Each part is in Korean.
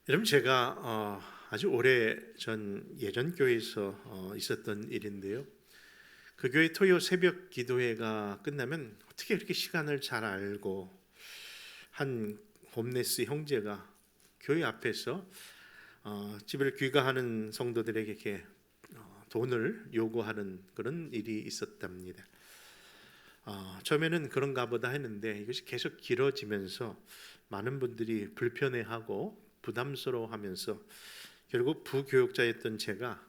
여러분 제가 아주 오래 전 예전 교회에서 있었던 일인데요. 그 교회 토요 새벽 기도회가 끝나면 어떻게 이렇게 시간을 잘 알고 한 홈레스 형제가 교회 앞에서 집을 귀가하는 성도들에게 이렇게 돈을 요구하는 그런 일이 있었답니다. 처음에는 그런가 보다 했는데 이것이 계속 길어지면서 많은 분들이 불편해하고 부담스러워하면서 결국 부교육자였던 제가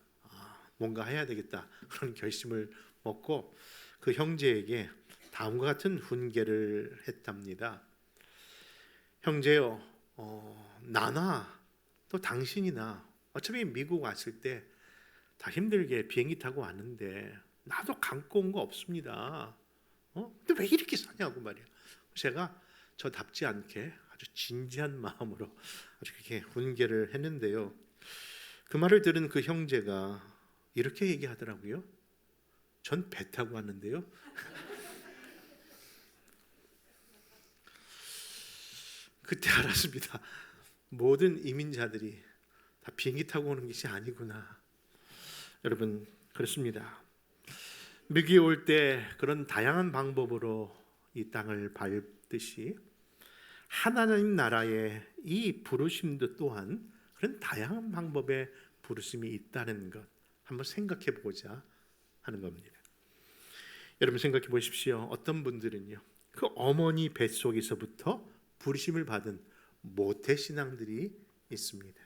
뭔가 해야 되겠다 그런 결심을 먹고 그 형제에게 다음과 같은 훈계를 했답니다. 형제요, 나나 또 당신이나 어차피 미국 왔을 때 다 힘들게 비행기 타고 왔는데 나도 갖고 온 거 없습니다. 근데 왜 이렇게 사냐고 말이야. 제가 저답지 않게 아주 진지한 마음으로 아주 그렇게 훈계를 했는데요. 그 말을 들은 그 형제가 이렇게 얘기하더라고요. 전 배 타고 왔는데요. 그때 알았습니다. 모든 이민자들이 다 비행기 타고 오는 것이 아니구나. 여러분, 그렇습니다. 미국에 올 때 그런 다양한 방법으로 이 땅을 밟듯이 하나님 나라의 이 부르심도 또한 그런 다양한 방법의 부르심이 있다는 것 한번 생각해 보고자 하는 겁니다. 여러분 생각해 보십시오. 어떤 분들은요, 그 어머니 뱃속에서부터 부르심을 받은 모태신앙들이 있습니다.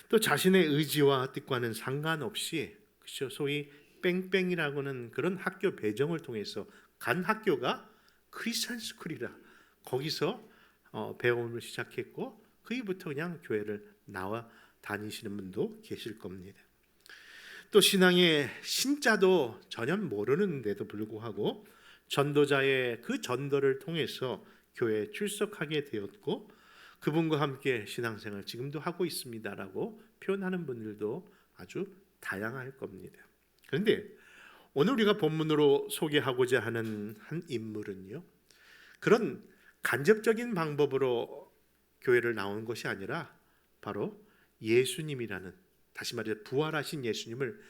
또 자신의 의지와 뜻과는 상관없이 그렇죠, 소위 뺑뺑이라고는 그런 학교 배정을 통해서 간 학교가 크리스천 스쿨이라 거기서 배움을 시작했고 그 이후부터 그냥 교회를 나와 다니시는 분도 계실 겁니다. 또 신앙의 신자도 전혀 모르는데도 불구하고 전도자의 그 전도를 통해서 교회에 출석하게 되었고 그분과 함께 신앙생활 지금도 하고 있습니다라고 표현하는 분들도 아주 다양할 겁니다. 그런데 오늘 우리가 본문으로 소개하고자 하는 한 인물은요, 그런 간접적인 방법으로 교회를 나온 것이 아니라 바로 예수님이라는, 다시 말해 부활하신 예수님을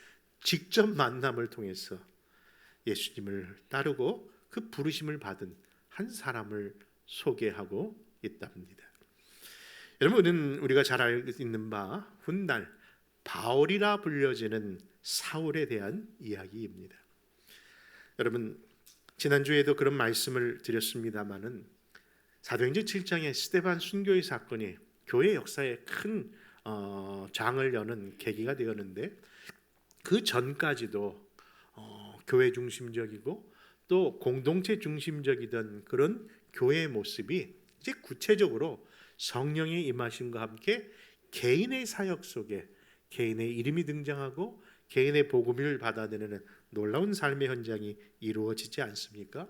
직접 만남을 통해서 예수님을 따르고 그 부르심을 받은 한 사람을 소개하고 있답니다. 여러분은 우리가 잘 알고 있는 바 훗날 바울이라 불려지는 사울에 대한 이야기입니다. 여러분 지난주에도 그런 말씀을 드렸습니다마는 사도행전 7장의 스데반 순교의 사건이 교회 역사에 큰 장을 여는 계기가 되었는데 그 전까지도 교회 중심적이고 또 공동체 중심적이던 그런 교회의 모습이 이제 구체적으로 성령의 임하심과 함께 개인의 사역 속에 개인의 이름이 등장하고 개인의 복음을 받아내는 놀라운 삶의 현장이 이루어지지 않습니까?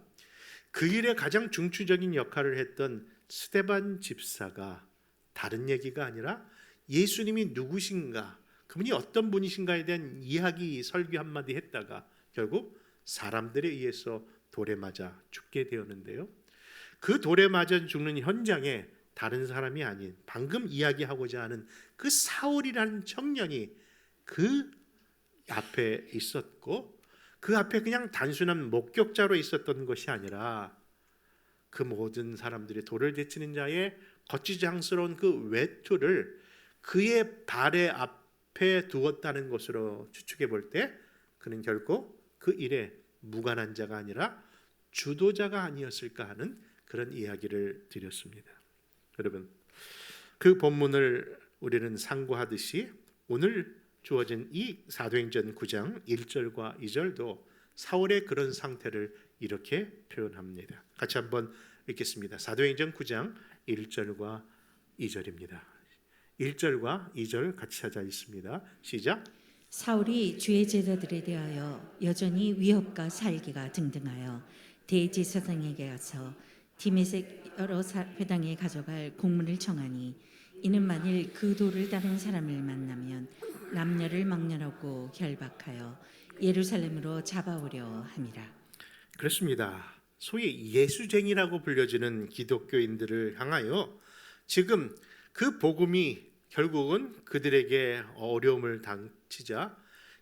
그 일에 가장 중추적인 역할을 했던 스데반 집사가 다른 얘기가 아니라 예수님이 누구신가, 그분이 어떤 분이신가에 대한 이야기 설교 한마디 했다가 결국 사람들에 의해서 돌에 맞아 죽게 되었는데요. 그 돌에 맞아 죽는 현장에 다른 사람이 아닌 방금 이야기하고자 하는 그 사울이라는 청년이 그 앞에 있었고 그 앞에 그냥 단순한 목격자로 있었던 것이 아니라 그 모든 사람들이 돌을 제치는 자의 거치장스러운 그 외투를 그의 발의 앞에 두었다는 것으로 추측해 볼 때 그는 결코 그 일에 무관한 자가 아니라 주도자가 아니었을까 하는 그런 이야기를 드렸습니다. 여러분 그 본문을 우리는 상고하듯이 오늘 주어진 이 사도행전 9장 1절과 2절도 사울의 그런 상태를 이렇게 표현합니다. 같이 한번 읽겠습니다. 사도행전 9장 1절과 2절입니다. 1절과 2절 같이 하자 있습니다. 시작. 사울이 주의 제자들에 대하여 여전히 위협과 살기가 등등하여 대제사장에게 가서 디메섹 여러 회당에 가져갈 공문을 청하니 이는 만일 그 도를 따른 사람을 만나면 남녀를 막론하고 결박하여 예루살렘으로 잡아오려 함이라. 그렇습니다. 소위 예수쟁이라고 불려지는 기독교인들을 향하여 지금 그 복음이 결국은 그들에게 어려움을 당치자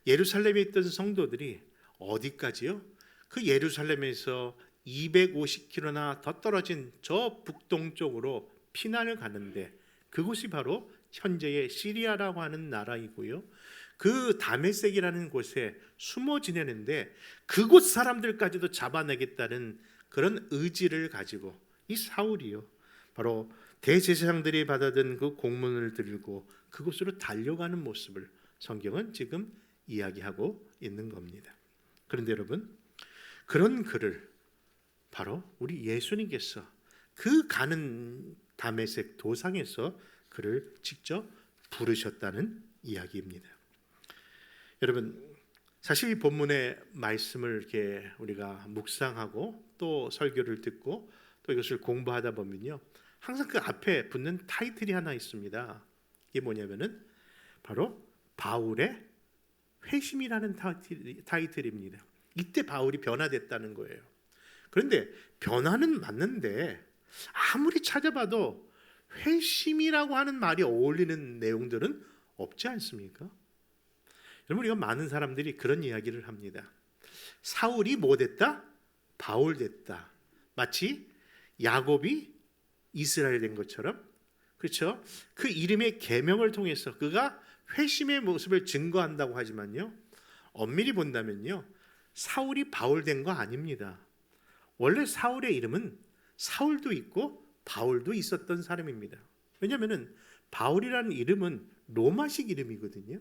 예루살렘에 있던 성도들이 어디까지요? 그 예루살렘에서 250km나 더 떨어진 저 북동쪽으로 피난을 가는데 그곳이 바로 현재의 시리아라고 하는 나라이고요. 그 다메섹이라는 곳에 숨어 지내는데 그곳 사람들까지도 잡아내겠다는 그런 의지를 가지고 이 사울이요, 바로 대제사장들이 받아든 그 공문을 들고 그곳으로 달려가는 모습을 성경은 지금 이야기하고 있는 겁니다. 그런데 여러분, 그런 그를 바로 우리 예수님께서 그 가는 다메섹 도상에서 그를 직접 부르셨다는 이야기입니다. 여러분, 사실 이 본문의 말씀을 이렇게 우리가 묵상하고 또 설교를 듣고 또 이것을 공부하다 보면요, 항상 그 앞에 붙는 타이틀이 하나 있습니다. 이게 뭐냐면은 바로 바울의 회심이라는 타이틀입니다. 이때 바울이 변화됐다는 거예요. 그런데 변화는 맞는데 아무리 찾아봐도 회심이라고 하는 말이 어울리는 내용들은 없지 않습니까? 여러분, 우리가 많은 사람들이 그런 이야기를 합니다. 사울이 뭐 됐다? 바울 됐다. 마치 야곱이 이스라엘 된 것처럼, 그렇죠? 그 이름의 계명을 통해서 그가 회심의 모습을 증거한다고 하지만요, 엄밀히 본다면요, 사울이 바울 된 거 아닙니다. 원래 사울의 이름은 사울도 있고 바울도 있었던 사람입니다. 왜냐하면 바울이라는 이름은 로마식 이름이거든요.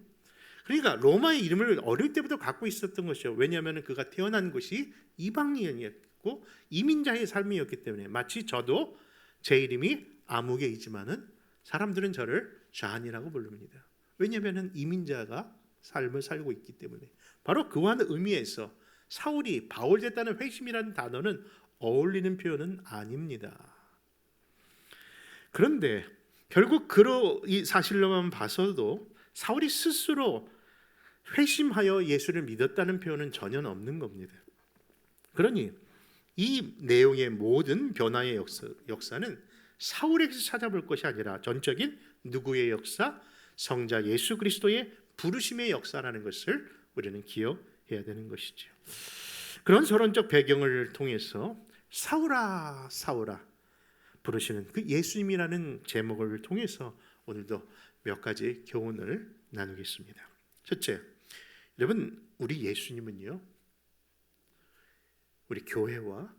그러니까 로마의 이름을 어릴 때부터 갖고 있었던 것이죠. 왜냐하면 그가 태어난 곳이 이방인이었고 이민자의 삶이었기 때문에, 마치 저도 제 이름이 아무개이지만은 사람들은 저를 존이라고 부릅니다. 왜냐하면 이민자가 삶을 살고 있기 때문에. 바로 그와 같은 의미에서 사울이 바울 됐다는 회심이라는 단어는 어울리는 표현은 아닙니다. 그런데 결국 이 사실로만 봐서도 사울이 스스로 회심하여 예수를 믿었다는 표현은 전혀 없는 겁니다. 그러니 이 내용의 모든 변화의 역사는 사울에게서 찾아볼 것이 아니라 전적인 누구의 역사? 성자 예수 그리스도의 부르심의 역사라는 것을 우리는 기억해야 되는 것이죠. 그런 서론적 배경을 통해서 사울아 사울아 부르시는 그 예수님이라는 제목을 통해서 오늘도 몇 가지 교훈을 나누겠습니다. 첫째, 여러분, 우리 예수님은요, 우리 교회와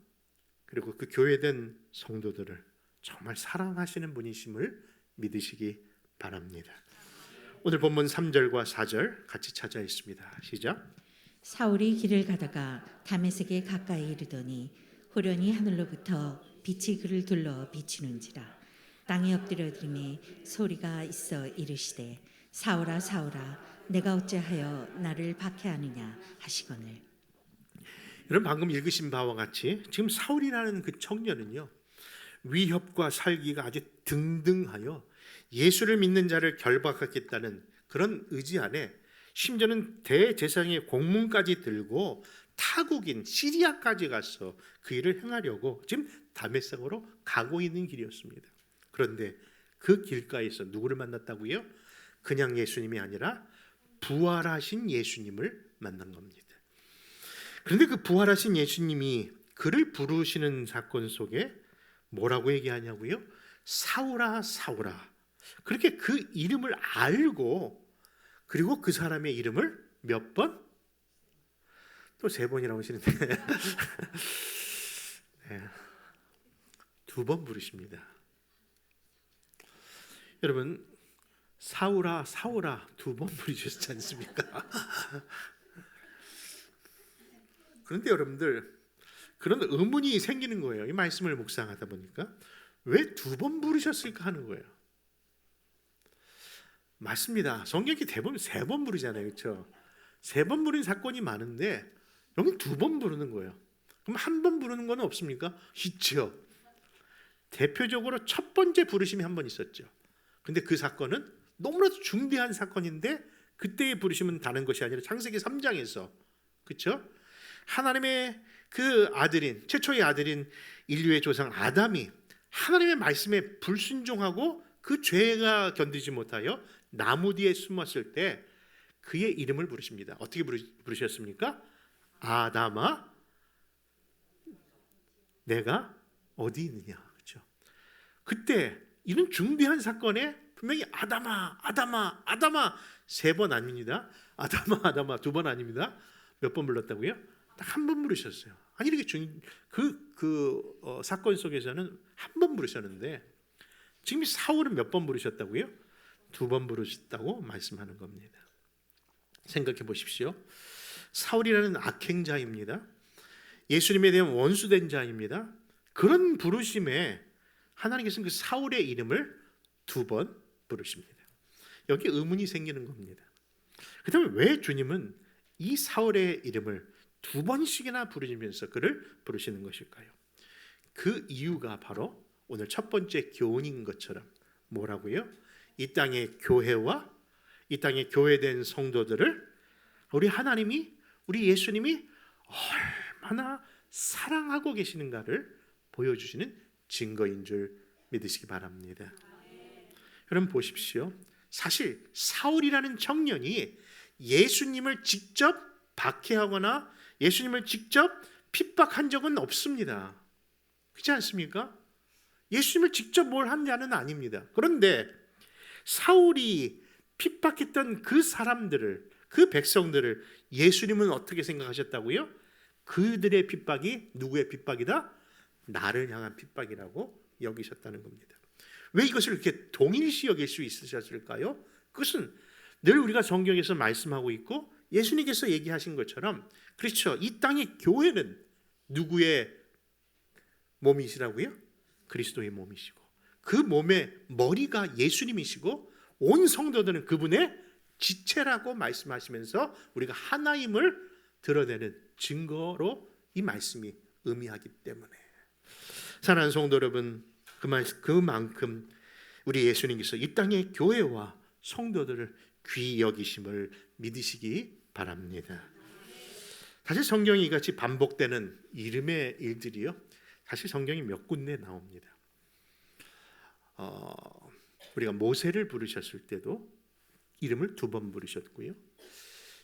그리고 그 교회된 성도들을 정말 사랑하시는 분이심을 믿으시기 바랍니다. 오늘 본문 3절과 4절 같이 찾아 있습니다. 시작. 사울이 길을 가다가 다메섹에 가까이 이르더니 호련히 하늘로부터 빛이 그를 둘러 비추는지라. 땅에 엎드려짐에 소리가 있어 이르시되 사울아 사울아 내가 어찌하여 나를 박해하느냐 하시거늘. 여러분, 방금 읽으신 바와 같이 지금 사울이라는 그 청년은요, 위협과 살기가 아주 등등하여 예수를 믿는 자를 결박하겠다는 그런 의지 안에, 심지어는 대제사장의 공문까지 들고 타국인 시리아까지 가서 그 일을 행하려고 지금 다메섹으로 가고 있는 길이었습니다. 그런데 그 길가에서 누구를 만났다고요? 그냥 예수님이 아니라 부활하신 예수님을 만난 겁니다. 그런데 그 부활하신 예수님이 그를 부르시는 사건 속에 뭐라고 얘기하냐고요? 사울아 사울아. 그렇게 그 이름을 알고, 그리고 그 사람의 이름을 몇 번? 또 3번이라고 하시는데 네, 2번 부르십니다. 여러분, 사울아 사울아 2번 부르셨지 않습니까? 그런데 여러분들, 그런 의문이 생기는 거예요. 이 말씀을 묵상하다 보니까 왜 2번 부르셨을까 하는 거예요. 맞습니다. 성경이 대부분 3번 부르잖아요, 그렇죠? 3번 부른 사건이 많은데 여기 2번 부르는 거예요. 그럼 1번 부르는 건 없습니까? 있죠. 대표적으로 첫 번째 부르심이 1번 있었죠. 근데 그 사건은 너무나도 중대한 사건인데 그때의 부르심은 다른 것이 아니라 창세기 3장에서, 그렇죠? 하나님의 그 아들인, 최초의 아들인 인류의 조상 아담이 하나님의 말씀에 불순종하고 그 죄가 견디지 못하여 나무 뒤에 숨었을 때 그의 이름을 부르십니다. 어떻게 부르셨습니까? 아담아, 내가 어디 있느냐. 그렇죠? 그때 이런 중대한 사건에 분명히 아담아, 아담아, 아담아 3번 아닙니다. 아담아, 아담아 2번 아닙니다. 몇 번 불렀다고요? 딱 한 번 부르셨어요. 아니 이렇게 사건 속에서는 한 번 부르셨는데 지금 사울은 몇 번 부르셨다고요? 2번 부르셨다고 말씀하는 겁니다. 생각해 보십시오. 사울이라는 악행자입니다. 예수님에 대한 원수된 자입니다. 그런 부르심에 하나님께서는 그 사울의 이름을 2번 부르십니다. 여기 의문이 생기는 겁니다. 그다음에 왜 주님은 이 사울의 이름을 2번씩이나 부르시면서 그를 부르시는 것일까요? 그 이유가 바로 오늘 첫 번째 교훈인 것처럼 뭐라고요? 이 땅의 교회와 이 땅의 교회된 성도들을 우리 하나님이, 우리 예수님이 얼마나 사랑하고 계시는가를 보여주시는 증거인 줄 믿으시기 바랍니다. 여러분 보십시오. 사실 사울이라는 청년이 예수님을 직접 박해하거나 예수님을 직접 핍박한 적은 없습니다. 그렇지 않습니까? 예수님을 직접 뭘 한 자는 아닙니다. 그런데 사울이 핍박했던 그 사람들을, 그 백성들을 예수님은 어떻게 생각하셨다고요? 그들의 핍박이 누구의 핍박이다? 나를 향한 핍박이라고 여기셨다는 겁니다. 왜 이것을 이렇게 동일시 여길 수 있으셨을까요? 그것은 늘 우리가 성경에서 말씀하고 있고 예수님께서 얘기하신 것처럼, 그렇죠, 이 땅의 교회는 누구의 몸이시라고요? 그리스도의 몸이시고 그 몸의 머리가 예수님이시고 온 성도들은 그분의 지체라고 말씀하시면서 우리가 하나임을 드러내는 증거로 이 말씀이 의미하기 때문에, 사랑하는 성도 여러분, 그만큼 우리 예수님께서 이 땅의 교회와 성도들을 귀히 여기심을 믿으시기 바랍니다. 사실 성경이 이같이 반복되는 이름의 일들이요, 사실 성경이 몇 군데 나옵니다. 우리가 모세를 부르셨을 때도 이름을 2번 부르셨고요,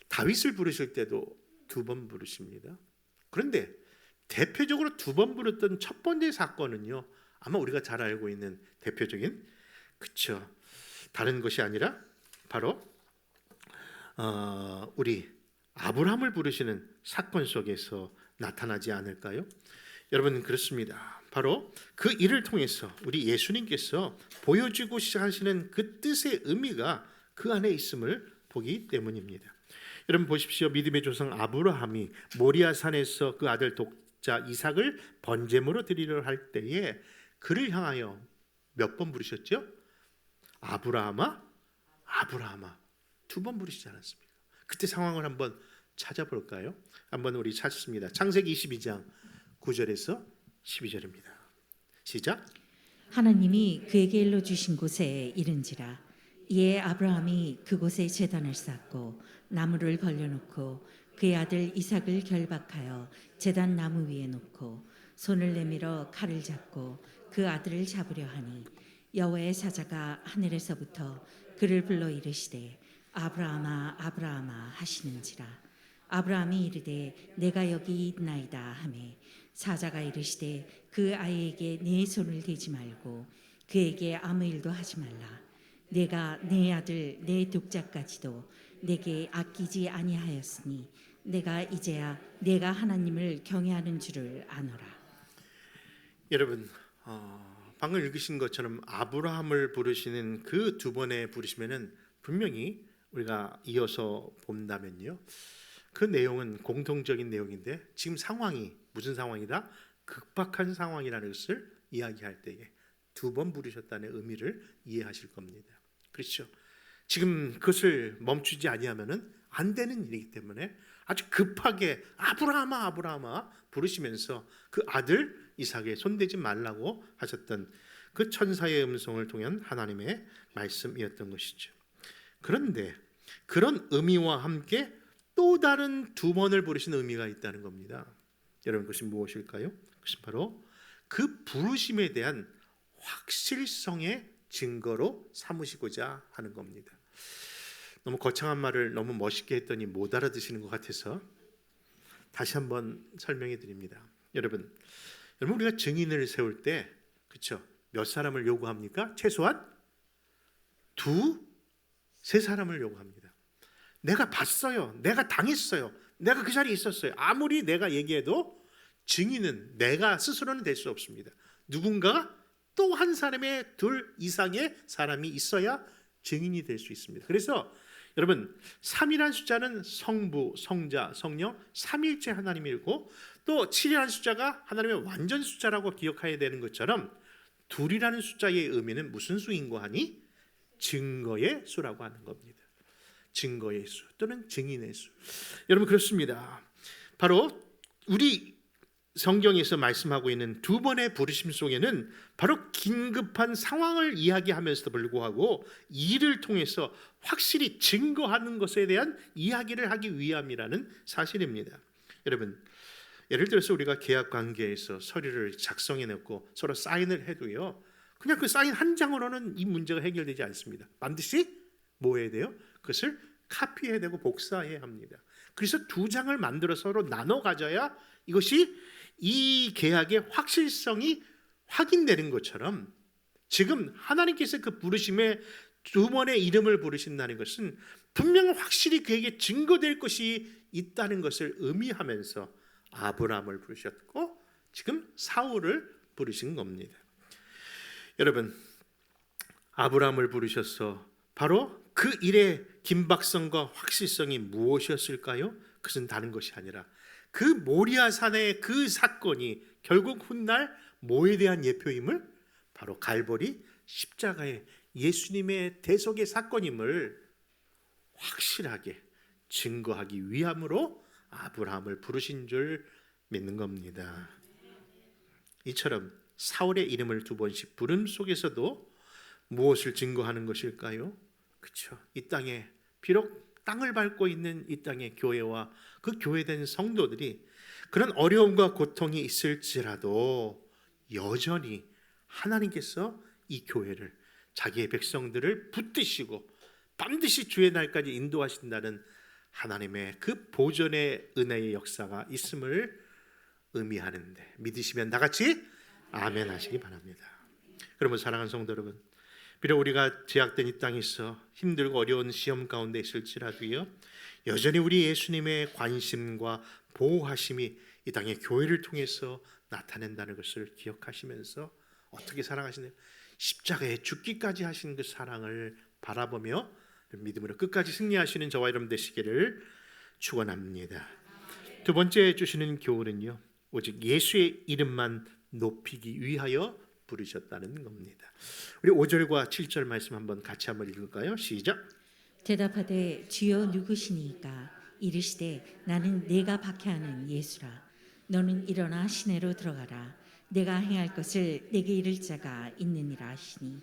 다윗을 부르실 때도 2번 부르십니다. 그런데 대표적으로 2번 부르던 첫 번째 사건은요, 아마 우리가 잘 알고 있는 대표적인, 그쵸, 다른 것이 아니라 바로 우리 아브라함을 부르시는 사건 속에서 나타나지 않을까요? 여러분 그렇습니다. 바로 그 일을 통해서 우리 예수님께서 보여주고 시작하시는 그 뜻의 의미가 그 안에 있음을 보기 때문입니다. 여러분 보십시오. 믿음의 조상 아브라함이 모리아 산에서 그 아들 독자 이삭을 번제물로 드리려 할 때에 그를 향하여 몇 번 부르셨죠? 아브라함아, 아브라함아 2번 부르시지 않았습니까? 그때 상황을 한번 찾아볼까요? 한번 우리 찾습니다. 창세기 22장 9절에서 12절입니다. 시작. 하나님이 그에게 일러주신 곳에 이른지라 이에 아브라함이 그곳에 제단을 쌓고 나무를 벌려놓고 그의 아들 이삭을 결박하여 제단 나무 위에 놓고 손을 내밀어 칼을 잡고 그 아들을 잡으려 하니 여호와의 사자가 하늘에서부터 그를 불러 이르시되 아브라함아 아브라함아 하시는지라 아브라함이 이르되 내가 여기 있나이다 하매 사자가 이르시되 그 아이에게 내 손을 대지 말고 그에게 아무 일도 하지 말라 내가 내 아들 내 독자까지도 내게 아끼지 아니하였으니 내가 이제야 내가 하나님을 경외하는 줄을 아노라. 여러분 방금 읽으신 것처럼 아브라함을 부르시는 그 2번의 부르시면은 분명히 우리가 이어서 본다면요, 그 내용은 공통적인 내용인데 지금 상황이 무슨 상황이다? 극박한 상황이라는 것을 이야기할 때에 2번 부르셨다는 의미를 이해하실 겁니다. 그렇죠? 지금 그것을 멈추지 아니하면은 안 되는 일이기 때문에 아주 급하게 아브라함아 아브라함아 부르시면서 그 아들 이삭에 손대지 말라고 하셨던 그 천사의 음성을 통한 하나님의 말씀이었던 것이죠. 그런데 그런 의미와 함께 또 다른 2번을 부르시는 의미가 있다는 겁니다. 여러분 그것이 무엇일까요? 그것은 바로 그 부르심에 대한 확실성의 증거로 삼으시고자 하는 겁니다. 너무 거창한 말을 너무 멋있게 했더니 못 알아듣시는 것 같아서 다시 한번 설명해 드립니다. 여러분 우리가 증인을 세울 때 그렇죠? 몇 사람을 요구합니까? 최소한 2, 3사람을 요구합니다. 내가 봤어요. 내가 당했어요. 내가 그 자리에 있었어요. 아무리 내가 얘기해도 증인은 내가 스스로는 될 수 없습니다. 누군가가 또 한 사람의 2 이상의 사람이 있어야 증인이 될 수 있습니다. 그래서 여러분 3이라는 숫자는 성부, 성자, 성령 삼일체 하나님이고 또 7이라는 숫자가 하나님의 완전 숫자라고 기억해야 되는 것처럼 2이라는 숫자의 의미는 무슨 수인고 하니 증거의 수라고 하는 겁니다. 증거의 수 또는 증인의 수. 여러분 그렇습니다. 바로 우리 성경에서 말씀하고 있는 2번의 부르심 속에는 바로 긴급한 상황을 이야기하면서도 불구하고 이를 통해서 확실히 증거하는 것에 대한 이야기를 하기 위함이라는 사실입니다. 여러분 예를 들어서 우리가 계약 관계에서 서류를 작성해 놓고 서로 사인을 해도요 그냥 그 사인 한 장으로는 이 문제가 해결되지 않습니다. 반드시 뭐 해야 돼요? 그것을 카피해야 되고 복사해야 합니다. 그래서 2장을 만들어 서로 나눠 가져야 이것이 이 계약의 확실성이 확인되는 것처럼 지금 하나님께서 그 부르심에 2번의 이름을 부르신다는 것은 분명 확실히 그에게 증거될 것이 있다는 것을 의미하면서 아브라함을 부르셨고 지금 사울을 부르신 겁니다. 여러분 아브라함을 부르셔서 바로 그 일의 긴박성과 확실성이 무엇이었을까요? 그것은 다른 것이 아니라 그 모리아 산의 그 사건이 결국 훗날 뭐에 대한 예표임을 바로 갈보리 십자가의 예수님의 대속의 사건임을 확실하게 증거하기 위함으로 아브라함을 부르신 줄 믿는 겁니다. 이처럼 사울의 이름을 2번씩 부름 속에서도 무엇을 증거하는 것일까요? 그렇죠. 이 땅에 비록 땅을 밟고 있는 이 땅의 교회와 그 교회된 성도들이 그런 어려움과 고통이 있을지라도 여전히 하나님께서 이 교회를 자기의 백성들을 붙드시고 반드시 주의 날까지 인도하신다는 하나님의 그 보존의 은혜의 역사가 있음을 의미하는데 믿으시면 나같이 아멘 하시기 바랍니다. 그러면 사랑하는 성도 여러분 비록 우리가 제약된 이 땅에서 힘들고 어려운 시험 가운데 있을지라도요 여전히 우리 예수님의 관심과 보호하심이 이 땅의 교회를 통해서 나타낸다는 것을 기억하시면서 어떻게 사랑하시나요? 십자가에 죽기까지 하신 그 사랑을 바라보며 믿음으로 끝까지 승리하시는 저와 여러분 되시기를 축원합니다. 2번째 주시는 교훈은요 오직 예수의 이름만 높이기 위하여 부르셨다는 겁니다. 우리 5절과 7절 말씀 한번 같이 한번 읽을까요? 시작. 대답하되 주여 누구시니까 이르시되 나는 내가 박해하는 예수라. 너는 일어나 시내로 들어가라. 내가 행할 것을 내게 이를 자가 있느니라 하시니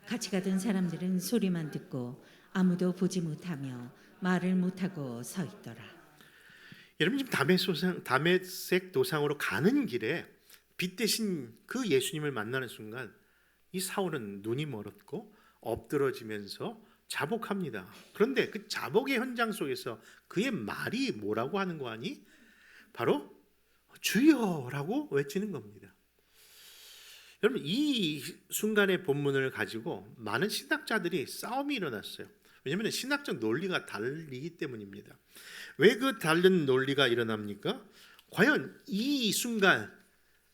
같이 가던 사람들은 소리만 듣고 아무도 보지 못하며 말을 못하고 서 있더라. 여러분 지금 다메섹 도상으로 가는 길에 빛 대신 그 예수님을 만나는 순간 이 사울은 눈이 멀었고 엎드러지면서 자복합니다. 그런데 그 자복의 현장 속에서 그의 말이 뭐라고 하는 거 아니? 바로 주여라고 외치는 겁니다. 여러분 이 순간의 본문을 가지고 많은 신학자들이 싸움이 일어났어요. 왜냐하면 신학적 논리가 다르기 때문입니다. 왜 그 다른 논리가 일어납니까? 과연 이 순간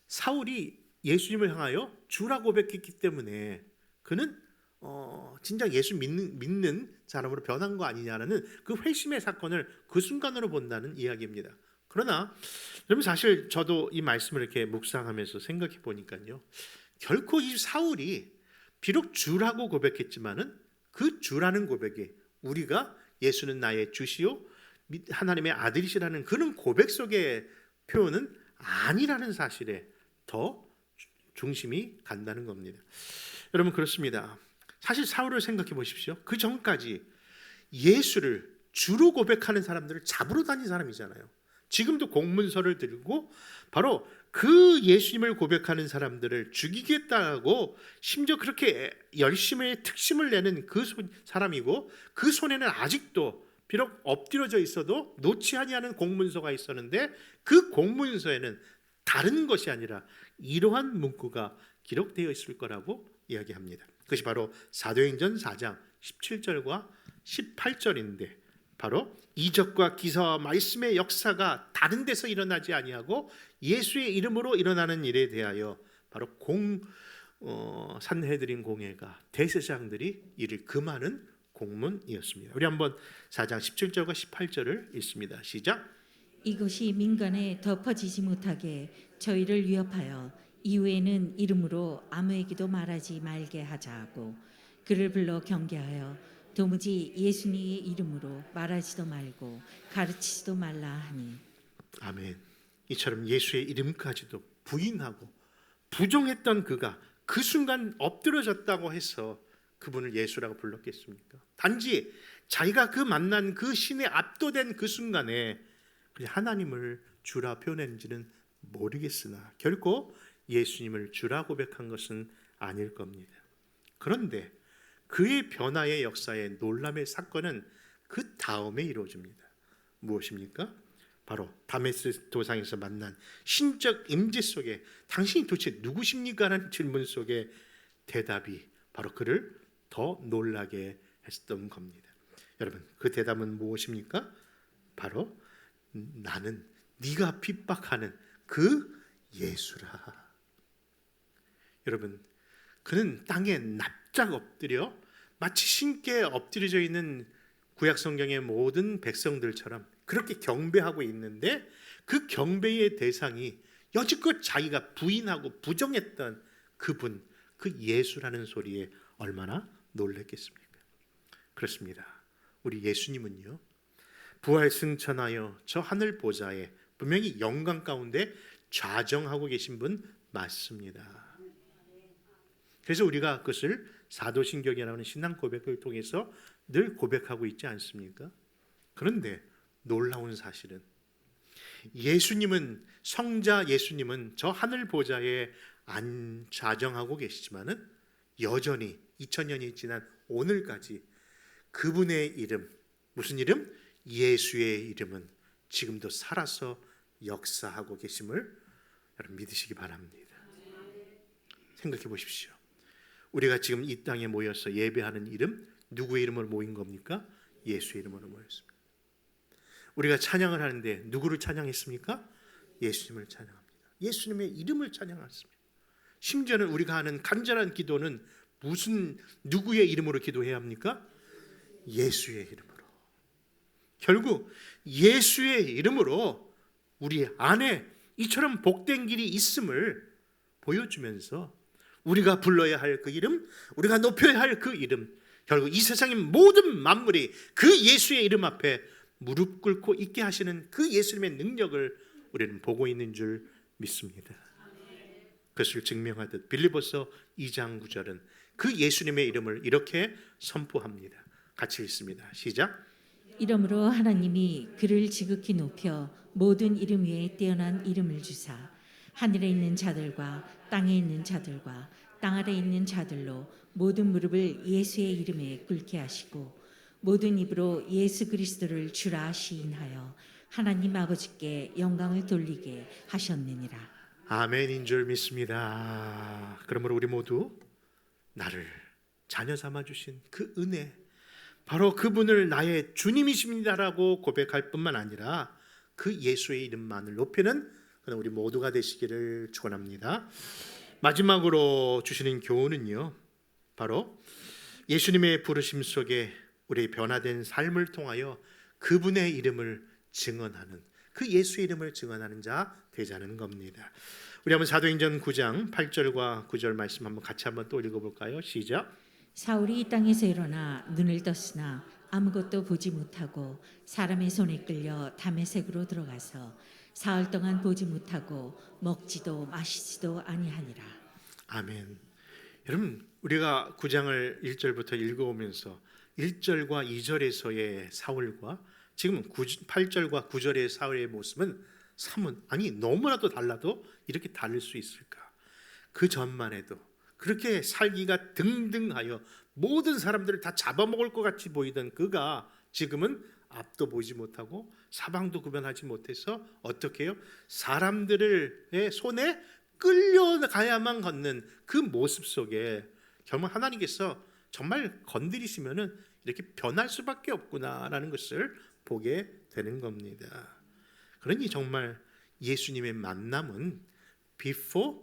사울이 예수님을 향하여 주라 고백했기 때문에 그는 진짜 예수 믿는 사람으로 변한 거 아니냐라는 그 회심의 사건을 그 순간으로 본다는 이야기입니다. 그러나 여러분 사실 저도 이 말씀을 이렇게 묵상하면서 생각해 보니까요. 결코 이 사울이 비록 주라고 고백했지만은 그 주라는 고백이 우리가 예수는 나의 주시요 하나님의 아들이시라는 그런 고백 속의 표현은 아니라는 사실에 더 중심이 간다는 겁니다. 여러분 그렇습니다. 사실 사울을 생각해 보십시오. 그 전까지 예수를 주로 고백하는 사람들을 잡으러 다닌 사람이잖아요. 지금도 공문서를 들고 바로 그 예수님을 고백하는 사람들을 죽이겠다고 심지어 그렇게 열심히 특심을 내는 그 사람이고, 그 손에는 아직도 비록 엎드려져 있어도 놓지 아니하는 공문서가 있었는데, 그 공문서에는 다른 것이 아니라 이러한 문구가 기록되어 있을 거라고 이야기합니다. 그것이 바로 사도행전 4장 17절과 18절인데, 바로 이적과 기사와 말씀의 역사가 다른 데서 일어나지 아니하고 예수의 이름으로 일어나는 일에 대하여 바로 산헤드린 공회가 대제사장들이 이를 금하는 공문이었습니다. 우리 한번 4장 17절과 18절을 읽습니다. 시작. 이것이 민간에 덮어지지 못하게 저희를 위협하여 이후에는 이름으로 아무에게도 말하지 말게 하자 하고 그를 불러 경계하여 도무지 예수님의 이름으로 말하지도 말고 가르치지도 말라 하니. 아멘. 이처럼 예수의 이름까지도 부인하고 부정했던 그가 그 순간 엎드려졌다고 해서 그분을 예수라고 불렀겠습니까? 단지 자기가 그 만난 그 신에 압도된 그 순간에 하나님을 주라 표현했는지는 모르겠으나 결코 예수님을 주라 고백한 것은 아닐 겁니다. 그런데 그의 변화의 역사의 놀람의 사건은 그 다음에 이루어집니다. 무엇입니까? 바로 다메섹 도상에서 만난 신적 임재 속에 당신이 도대체 누구십니까? 라는 질문 속에 대답이 바로 그를 더 놀라게 했던 겁니다. 여러분, 그 대답은 무엇입니까? 바로 나는 네가 핍박하는 그 예수라. 여러분, 그는 땅에 납작 엎드려 마치 신께 엎드려져 있는 구약 성경의 모든 백성들처럼 그렇게 경배하고 있는데, 그 경배의 대상이 여지껏 자기가 부인하고 부정했던 그분, 그 예수라는 소리에 얼마나 놀랐겠습니까? 그렇습니다. 우리 예수님은요, 부활 승천하여 저 하늘 보좌에 분명히 영광 가운데 좌정하고 계신 분 맞습니다. 그래서 우리가 그것을 사도신경이라는 신앙 고백을 통해서 늘 고백하고 있지 않습니까? 그런데 놀라운 사실은 성자 예수님은 저 하늘 보좌에 좌정하고 계시지만은 여전히 2000년이 지난 오늘까지 그분의 이름, 무슨 이름? 예수의 이름은 지금도 살아서 역사하고 계심을 여러분 믿으시기 바랍니다. 생각해 보십시오. 우리가 지금 이 땅에 모여서 예배하는 이름, 누구의 이름으로 모인 겁니까? 예수의 이름으로 모였습니다. 우리가 찬양을 하는데 누구를 찬양했습니까? 예수님을 찬양합니다. 예수님의 이름을 찬양했습니다. 심지어는 우리가 하는 간절한 기도는 누구의 이름으로 기도해야 합니까? 예수의 이름으로. 결국 예수의 이름으로 우리 안에 이처럼 복된 길이 있음을 보여주면서 우리가 불러야 할 그 이름, 우리가 높여야 할 그 이름, 결국 이 세상의 모든 만물이 그 예수의 이름 앞에 무릎 꿇고 있게 하시는 그 예수님의 능력을 우리는 보고 있는 줄 믿습니다. 그것을 증명하듯 빌립보서 2장 9절은 그 예수님의 이름을 이렇게 선포합니다. 같이 읽습니다. 시작. 이러므로 하나님이 그를 지극히 높여 모든 이름 위에 뛰어난 이름을 주사 하늘에 있는 자들과 땅에 있는 자들과 땅 아래 있는 자들로 모든 무릎을 예수의 이름에 꿇게 하시고 모든 입으로 예수 그리스도를 주라 시인하여 하나님 아버지께 영광을 돌리게 하셨느니라. 아멘인 줄 믿습니다. 그러므로 우리 모두 나를 자녀 삼아 주신 그 은혜, 바로 그분을 나의 주님이십니다라고 고백할 뿐만 아니라 그 예수의 이름만을 높이는 우리 모두가 되시기를 축원합니다. 마지막으로 주시는 교훈은요, 바로 예수님의 부르심 속에 우리의 변화된 삶을 통하여 그분의 이름을 증언하는, 그 예수의 이름을 증언하는 자 되자는 겁니다. 우리 한번 사도행전 9장 8절과 9절 말씀 한번 같이 한번 또 읽어볼까요? 시작. 사울이 이 땅에서 일어나 눈을 떴으나 아무것도 보지 못하고 사람의 손에 끌려 다메섹으로 들어가서 사흘 동안 보지 못하고 먹지도 마시지도 아니하니라. 아멘. 여러분, 우리가 9장을 1절부터 읽어오면서 1절과 2절에서의 사울과 지금 8절과 9절의 사울의 모습은 아니 너무나도 달라도 이렇게 다를 수 있을까? 그 전만 해도 그렇게 살기가 등등하여 모든 사람들을 다 잡아먹을 것 같이 보이던 그가 지금은 앞도 보지 못하고 사방도 구별하지 못해서 어떻게 해요? 사람들의 손에 끌려가야만 걷는 그 모습 속에 정말 하나님께서 정말 건드리시면은 이렇게 변할 수밖에 없구나라는 것을 보게 되는 겁니다. 그러니 정말 예수님의 만남은 before,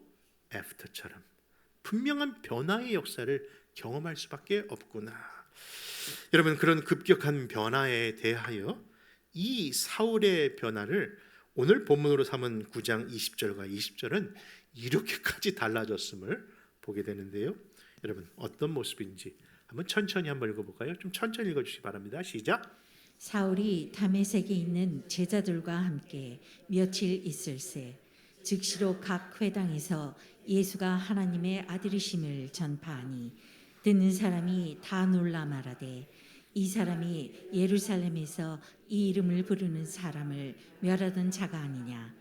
after처럼 분명한 변화의 역사를 경험할 수밖에 없구나. 여러분, 그런 급격한 변화에 대하여 이 사울의 변화를 오늘 본문으로 삼은 9장 20절과 20절은 이렇게까지 달라졌음을 보게 되는데요. 여러분, 어떤 모습인지 한번 천천히 한번 읽어볼까요? 좀 천천히 읽어주시기 바랍니다. 시작. 사울이 다메섹에 있는 제자들과 함께 며칠 있을새 즉시로 각 회당에서 예수가 하나님의 아들이심을 전파하니 듣는 사람이 다 놀라 말하되 이 사람이 예루살렘에서 이 이름을 부르는 사람을 멸하던 자가 아니냐.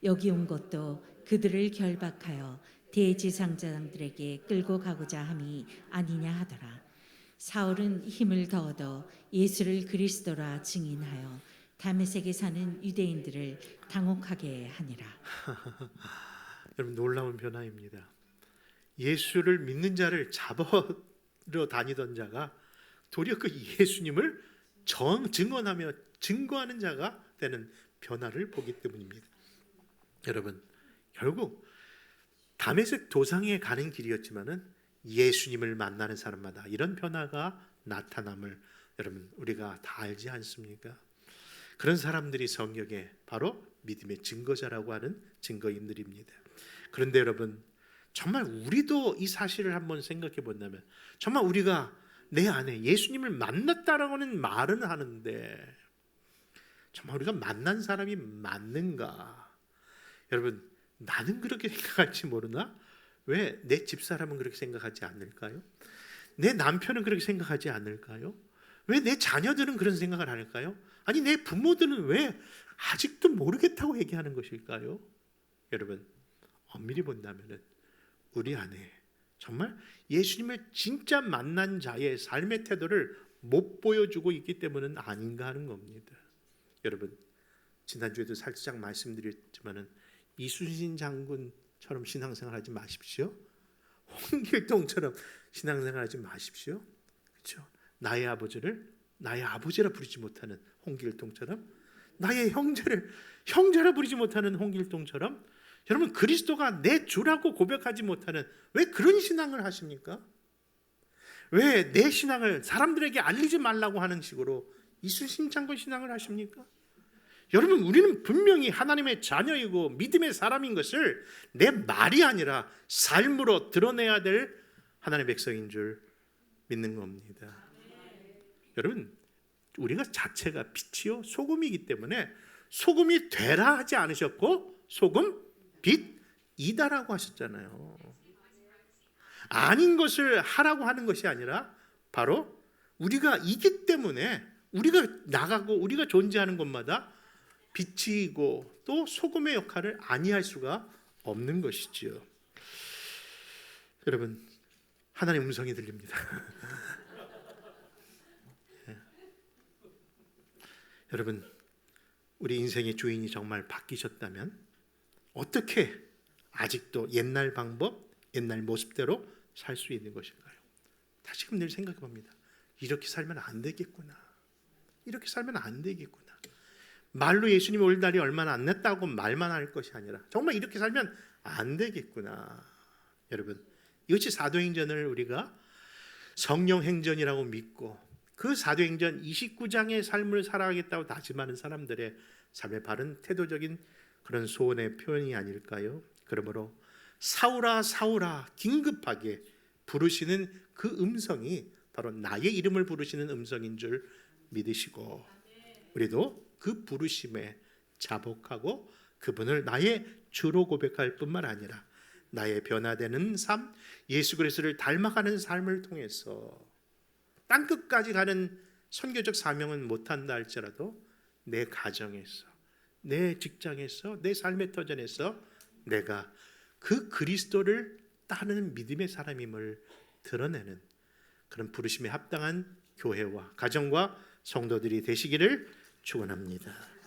여기 온 것도 그들을 결박하여 대제사장들에게 끌고 가고자 함이 아니냐 하더라. 사울은 힘을 더 얻어 예수를 그리스도라 증인하여 다메섹에 사는 유대인들을 당혹하게 하니라. 여러분, 놀라운 변화입니다. 예수를 믿는 자를 잡으러 다니던 자가 도리어 그 예수님을 증언하며 증거하는 자가 되는 변화를 보기 때문입니다. 여러분, 결국 다메섹 도상에 가는 길이었지만은 예수님을 만나는 사람마다 이런 변화가 나타남을 여러분 우리가 다 알지 않습니까? 그런 사람들이 성경에 바로 믿음의 증거자라고 하는 증거인들입니다. 그런데 여러분, 정말 우리도 이 사실을 한번 생각해 본다면 정말 우리가 내 안에 예수님을 만났다라고 하는 말은 하는데 정말 우리가 만난 사람이 맞는가? 여러분, 나는 그렇게 생각할지 모르나? 왜 내 집사람은 그렇게 생각하지 않을까요? 내 남편은 그렇게 생각하지 않을까요? 왜 내 자녀들은 그런 생각을 할까요? 아니 내 부모들은 왜 아직도 모르겠다고 얘기하는 것일까요? 여러분, 엄밀히 본다면 우리 안에 정말 예수님을 진짜 만난 자의 삶의 태도를 못 보여주고 있기 때문은 아닌가 하는 겁니다. 여러분, 지난주에도 살짝 말씀드렸지만은 이순신 장군처럼 신앙생활하지 마십시오. 홍길동처럼 신앙생활하지 마십시오. 그렇죠? 나의 아버지를 나의 아버지라 부르지 못하는 홍길동처럼, 나의 형제를 형제라 부르지 못하는 홍길동처럼, 여러분 그리스도가 내 주라고 고백하지 못하는 왜 그런 신앙을 하십니까? 왜 내 신앙을 사람들에게 알리지 말라고 하는 식으로 이순신 장군 신앙을 하십니까? 여러분, 우리는 분명히 하나님의 자녀이고 믿음의 사람인 것을 내 말이 아니라 삶으로 드러내야 될 하나님의 백성인 줄 믿는 겁니다. 여러분, 우리가 자체가 빛이요 소금이기 때문에 소금이 되라 하지 않으셨고 소금, 빛이다라고 하셨잖아요. 아닌 것을 하라고 하는 것이 아니라 바로 우리가 이기 때문에 우리가 나가고 우리가 존재하는 곳마다 빛이고 또 소금의 역할을 아니할 수가 없는 것이지요. 여러분, 하나님의 음성이 들립니다. 여러분, 우리 인생의 주인이 정말 바뀌셨다면 어떻게 아직도 옛날 방법, 옛날 모습대로 살 수 있는 것일까요? 다시금 늘 생각해 봅니다. 이렇게 살면 안 되겠구나. 이렇게 살면 안 되겠구나. 말로 예수님 올 날이 얼마나 안 냈다고 말만 할 것이 아니라 정말 이렇게 살면 안 되겠구나. 여러분, 이것이 사도행전을 우리가 성령 행전이라고 믿고 그 사도행전 29장의 삶을 살아가겠다고 다짐하는 사람들의 삶의 바른 태도적인 그런 소원의 표현이 아닐까요? 그러므로 사울아 사울아 긴급하게 부르시는 그 음성이 바로 나의 이름을 부르시는 음성인 줄 믿으시고 우리도 그 부르심에 자복하고 그분을 나의 주로 고백할 뿐만 아니라 나의 변화되는 삶, 예수 그리스도를 닮아가는 삶을 통해서 땅끝까지 가는 선교적 사명은 못한다 할지라도 내 가정에서, 내 직장에서, 내 삶의 터전에서 내가 그 그리스도를 따르는 믿음의 사람임을 드러내는 그런 부르심에 합당한 교회와 가정과 성도들이 되시기를 축원합니다.